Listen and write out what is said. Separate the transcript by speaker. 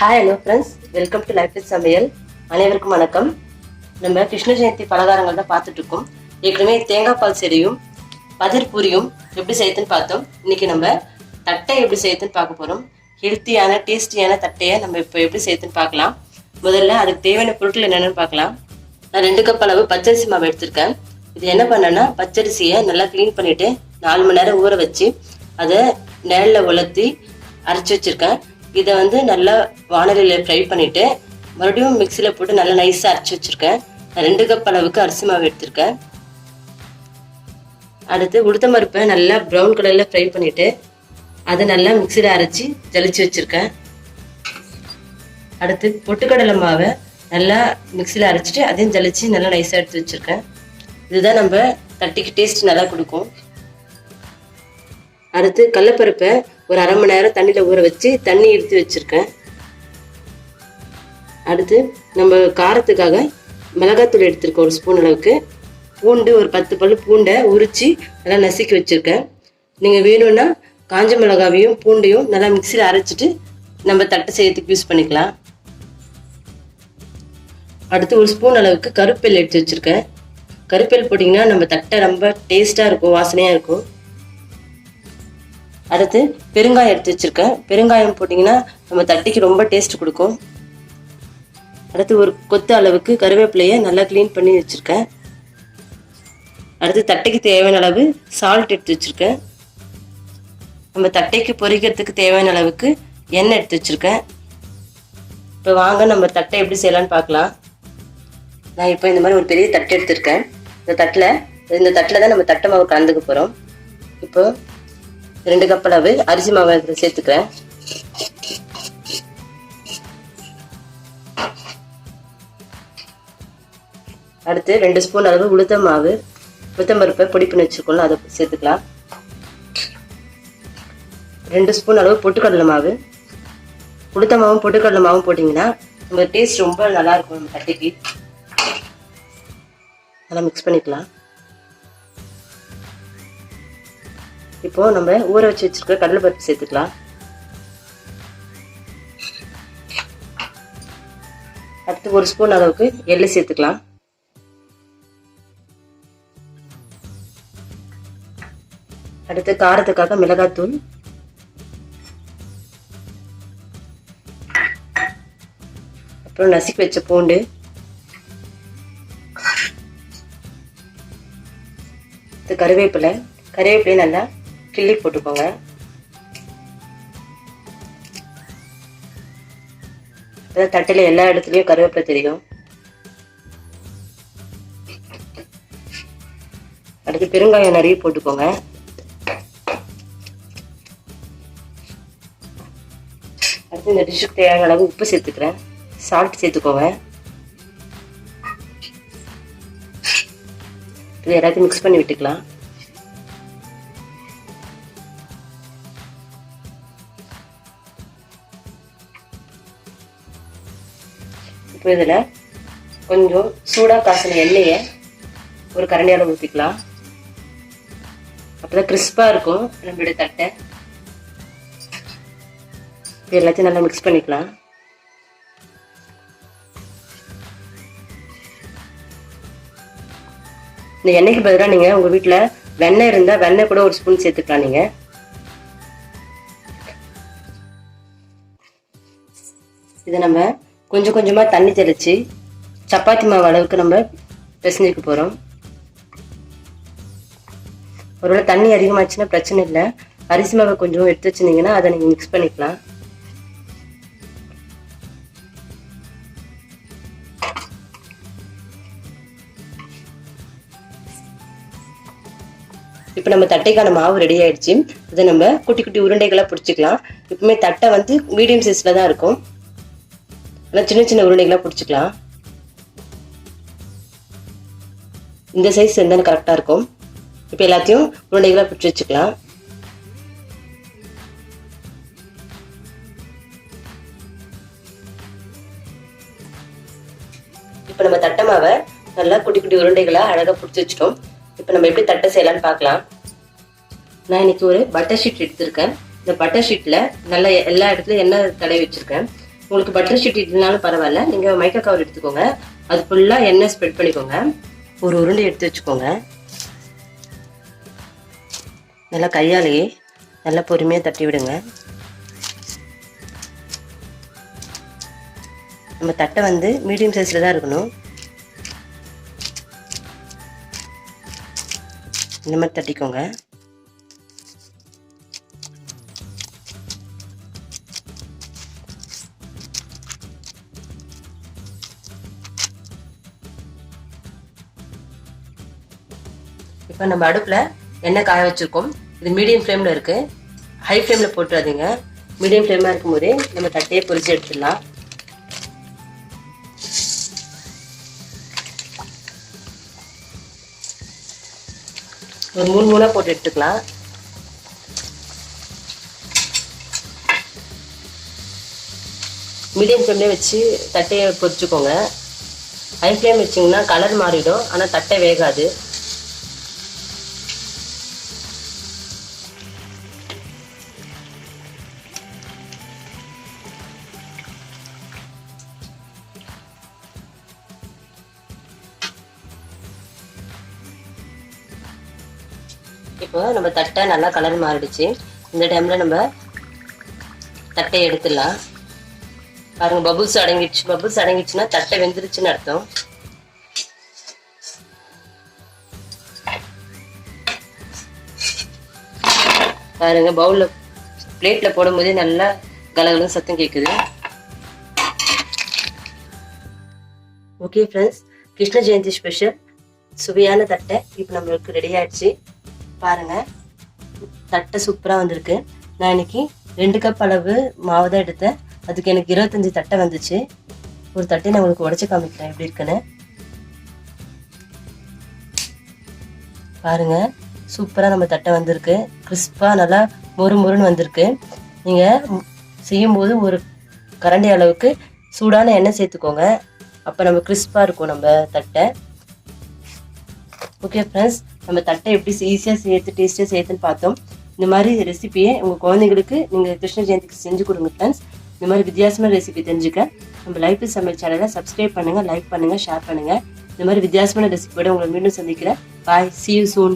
Speaker 1: Hi hello friends, welcome to life with சமையல். அனைவருக்கும் வணக்கம். நம்ம கிருஷ்ண ஜெயந்தி பலகாரங்கள் தான் பார்த்துட்டு இருக்கோம். ஏற்கனவே தேங்காய் பால் செடியும் பதிர் பூரியும் எப்படி செய்யுதுன்னு பார்த்தோம். இன்னைக்கு நம்ம தட்டை எப்படி செய்யுதுன்னு பார்க்க போகிறோம். ஹெல்த்தியான டேஸ்டியான தட்டையை நம்ம இப்போ எப்படி செய்யுதுன்னு பார்க்கலாம். முதல்ல அதுக்கு தேவையான பொருட்கள் என்னென்னு பார்க்கலாம். நான் 2 கப் அளவு பச்சரிசி மாவு எடுத்திருக்கேன். இது என்ன பண்ணேன்னா, பச்சரிசியை நல்லா க்ளீன் பண்ணிட்டு 4 மணி நேரம் ஊற வச்சு அதை நிழல்ல உலர்த்தி அரைச்சி வச்சிருக்கேன். இதை நல்லா வானலியில் ஃப்ரை பண்ணிட்டு மறுபடியும் மிக்சியில் போட்டு நல்லா நைஸாக அரைச்சி வச்சிருக்கேன். நான் 2 கப் அளவுக்கு அரிசி மாவு எடுத்திருக்கேன். அடுத்து உளுத்தம் பருப்பை நல்லா ப்ரௌன் கலரில் ஃப்ரை பண்ணிட்டு அதை நல்லா மிக்சியில் அரைச்சி ஜலிச்சு வச்சிருக்கேன். அடுத்து பொட்டுக்கடலை மாவை நல்லா மிக்சியில் அரைச்சிட்டு அதையும் ஜலிச்சு நல்லா நைஸாக எடுத்து வச்சிருக்கேன். இதுதான் நம்ம தட்டிக்கு டேஸ்ட் நல்லா கொடுக்கும். அடுத்து கடலைப்பருப்பை ஒரு அரை மணி நேரம் தண்ணியில் ஊற வச்சு தண்ணி எடுத்து வச்சிருக்கேன். அடுத்து நம்ம காரத்துக்காக மிளகாத்தூள் எடுத்திருக்கேன் 1 ஸ்பூன் அளவுக்கு. பூண்டு ஒரு 10 பல் பூண்டை உரித்து நல்லா நசுக்கி வச்சுருக்கேன். நீங்கள் வேணும்னா காஞ்ச மிளகாவையும் பூண்டையும் நல்லா மிக்சியில் அரைச்சிட்டு நம்ம தட்டை செய்யறதுக்கு யூஸ் பண்ணிக்கலாம். அடுத்து 1 ஸ்பூன் அளவுக்கு கருப்பெல் எடுத்து வச்சுருக்கேன். கருப்பெல் போட்டிங்கன்னா நம்ம தட்டை ரொம்ப டேஸ்ட்டாக இருக்கும், வாசனையாக இருக்கும். அடுத்து பெருங்காயம் எடுத்து வச்சுருக்கேன். பெருங்காயம் போட்டிங்கன்னா நம்ம தட்டிக்கு ரொம்ப டேஸ்ட் கொடுக்கும். அடுத்து ஒரு கொத்து அளவுக்கு கருவேப்பிலையை நல்லா க்ளீன் பண்ணி வச்சுருக்கேன். அடுத்து தட்டைக்கு தேவையான அளவு சால்ட் எடுத்து வச்சுருக்கேன். நம்ம தட்டைக்கு பொரிக்கிறதுக்கு தேவையான அளவுக்கு எண்ணெய் எடுத்து வச்சுருக்கேன். இப்போ வாங்க நம்ம தட்டை எப்படி செய்யலான்னு பார்க்கலாம். நான் இப்போ இந்த மாதிரி ஒரு பெரிய தட்டை எடுத்துருக்கேன். இந்த தட்டில் தான் நம்ம தட்டை மாவு கலந்துக்க போகிறோம். இப்போ 2 கப் அளவு அரிசி மாவு சேர்த்துக்கிறேன். அடுத்து 2 ஸ்பூன் அளவு உளுத்தம் பருப்பை பொடி பண்ணி வச்சுக்கணும், அதை சேர்த்துக்கலாம். 2 ஸ்பூன் அளவு பொட்டுக்கடலை மாவு. உளுத்த மாவும் பொட்டுக்கடலை மாவும் போட்டிங்கன்னா நம்ம டேஸ்ட் ரொம்ப நல்லா இருக்கும். நம்ம தட்டைக்கு நல்லா மிக்ஸ் பண்ணிக்கலாம். இப்போ நம்ம ஊற வச்சு வச்சிருக்க கடலைப்பருப்பு சேர்த்துக்கலாம். அடுத்து 1 ஸ்பூன் அளவுக்கு எள்ளு சேர்த்துக்கலாம். அடுத்து காரத்துக்காக மிளகாத்தூள், அப்புறம் நசுக்கி வச்ச பூண்டு, கருவேப்பிலை நல்லா கிள்ளி போட்டுக்கோங்க. தட்டில் எல்லா இடத்துலையும் கருவேப்பிலை தெரியும். அடுத்து பெருங்காயம் நிறைய போட்டுக்கோங்க. அடுத்து இந்த டிஷ்ஷுக்கு தேவையான அளவு உப்பு சேர்த்துக்கிறேன். சால்ட் சேர்த்துக்கோங்க. இது எல்லாத்தையும் மிக்ஸ் பண்ணி விட்டுக்கலாம். இப்போ இதில் கொஞ்சம் சூடாக காசின எண்ணெயை ஒரு கரண்டியால் ஊற்றிக்கலாம். அப்போ தான் கிறிஸ்பாக இருக்கும் நம்மளுடைய தட்டை. இது எல்லாத்தையும் நல்லா மிக்ஸ் பண்ணிக்கலாம். இந்த எண்ணெய்க்கு பதிலாக நீங்கள் உங்கள் வீட்டில் வெண்ணெய் இருந்தால் வெண்ணெய் கூட 1 ஸ்பூன் சேர்த்துக்கலாம். நீங்கள் இதை நம்ம கொஞ்சம் கொஞ்சமாக தண்ணி தெளித்து சப்பாத்தி மாவு அளவுக்கு நம்ம பிசைஞ்சிக்க போகிறோம். ஒருவேளை தண்ணி அதிகமாச்சுன்னா பிரச்சனை இல்லை. அரிசி மாவை கொஞ்சம் எடுத்து வச்சுருந்தீங்கன்னா அதை நீங்கள் மிக்ஸ் பண்ணிக்கலாம். இப்போ நம்ம தட்டைக்கான மாவு ரெடி ஆயிடுச்சு. இதை நம்ம குட்டி குட்டி உருண்டைகளாக பிடிச்சிக்கலாம். எப்பவுமே தட்டை மீடியம் சைஸில் தான் இருக்கும். ஆனால் சின்ன சின்ன உருண்டைகளாக பிடிச்சிக்கலாம். இந்த சைஸ் இருந்தாலும் கரெக்டாக இருக்கும். இப்போ எல்லாத்தையும் உருண்டைகளாக பிடிச்சி வச்சுக்கலாம். இப்போ நம்ம தட்டை மாவை நல்லா குட்டி குட்டி உருண்டைகளாக அழகாக பிடிச்சி வச்சிட்டோம். இப்போ நம்ம எப்படி தட்டை செய்யலான்னு பார்க்கலாம். நான் இன்னைக்கு ஒரு பட்டர் ஷீட் எடுத்திருக்கேன். இந்த பட்டர் ஷீட்டில் நல்லா எல்லா இடத்துலையும் எண்ணெய் தடவி வச்சுருக்கேன். உங்களுக்கு பட்டர் ஷீட் இல்லைனாலும் பரவாயில்ல, நீங்கள் மைக்கா கவர் எடுத்துக்கோங்க. அது ஃபுல்லாக எண்ணெய் ஸ்ப்ரெட் பண்ணிக்கோங்க. ஒரு உருண்டை எடுத்து வச்சுக்கோங்க. நல்லா கையாலேயே நல்லா பொறுமையாக தட்டி விடுங்க. நம்ம தட்டை வந்து மீடியம் சைஸில் தான் இருக்கணும். இந்த மாதிரி தட்டிக்கோங்க. இப்போ நம்ம அடுப்பில் எண்ணெய் காய வச்சுருக்கோம். இது மீடியம் ஃப்ளேமில் இருக்குது. ஹை ஃப்ளேமில் போட்டுறாதீங்க. மீடியம் ஃப்ளேமாக இருக்கும் போதே நம்ம தட்டையை பொரிச்சு எடுத்துடலாம். ஒரு 3 மூணாக போட்டு எடுத்துக்கலாம். மீடியம் ஃப்ளேம்லேயே வச்சு தட்டையை பொரிச்சுக்கோங்க. ஹை ஃப்ளேம் வச்சிங்கன்னா கலர் மாறிடும், ஆனால் தட்டை வேகாது. இப்போ நம்ம தட்டை நல்லா கலர் மாறிடுச்சு. இந்த டைமில் நம்ம தட்டையை எடுத்துடலாம். பாருங்கள், பபுள்ஸ் அடங்கிடுச்சு. பபுள்ஸ் அடங்கிடுச்சுன்னா தட்டை வெந்துருச்சுன்னு அர்த்தம். பாருங்கள், பவுலில் பிளேட்டில் போடும்போதே நல்லா கலகலன்னு சத்தம் கேட்குது. Okay friends, Krishna Jayanthi special சுவையான தட்டை இப்போ நம்மளுக்கு ரெடி ஆயிடுச்சு. பாருங்க, தட்டை சூப்பராக வந்திருக்கு. நான் இன்னைக்கு 2 கப் அளவு மாவு தான் எடுத்தேன். அதுக்கு எனக்கு 25 தட்டை வந்துச்சு. ஒரு தட்டை நான் உங்களுக்கு உடச்சி காமிக்கிறேன் எப்படி இருக்குன்னு. பாருங்க, சூப்பராக நம்ம தட்டை வந்திருக்கு. கிறிஸ்பாக நல்லா மொறு மொறுன்னு வந்திருக்கு. நீங்கள் செய்யும்போது ஒரு கரண்டி அளவுக்கு சூடான எண்ணெய் சேர்த்துக்கோங்க. அப்போ நம்ம கிறிஸ்பாக இருக்கும் நம்ம தட்டை. ஓகே ஃப்ரெண்ட்ஸ், நம்ம தட்டை எப்படி ஈஸியாக சேர்த்து டேஸ்டியாக சேர்த்துன்னு பார்த்தோம். இந்த மாதிரி ரெசிபியை உங்கள் குழந்தைங்களுக்கு நீங்கள் கிருஷ்ண ஜெயந்திக்கு செஞ்சு கொடுங்க ஃப்ரெண்ட்ஸ். இந்த மாதிரி வித்தியாசமான ரெசிபி தெரிஞ்சுக்க நம்ம லைஃப் வித் சமையல் சேனலை சப்ஸ்கிரைப் பண்ணுங்கள், லைக் பண்ணுங்கள், ஷேர் பண்ணுங்கள். இந்த மாதிரி வித்தியாசமான ரெசிபியோட உங்களை மீண்டும் சந்திக்கிறேன். பாய், see you soon.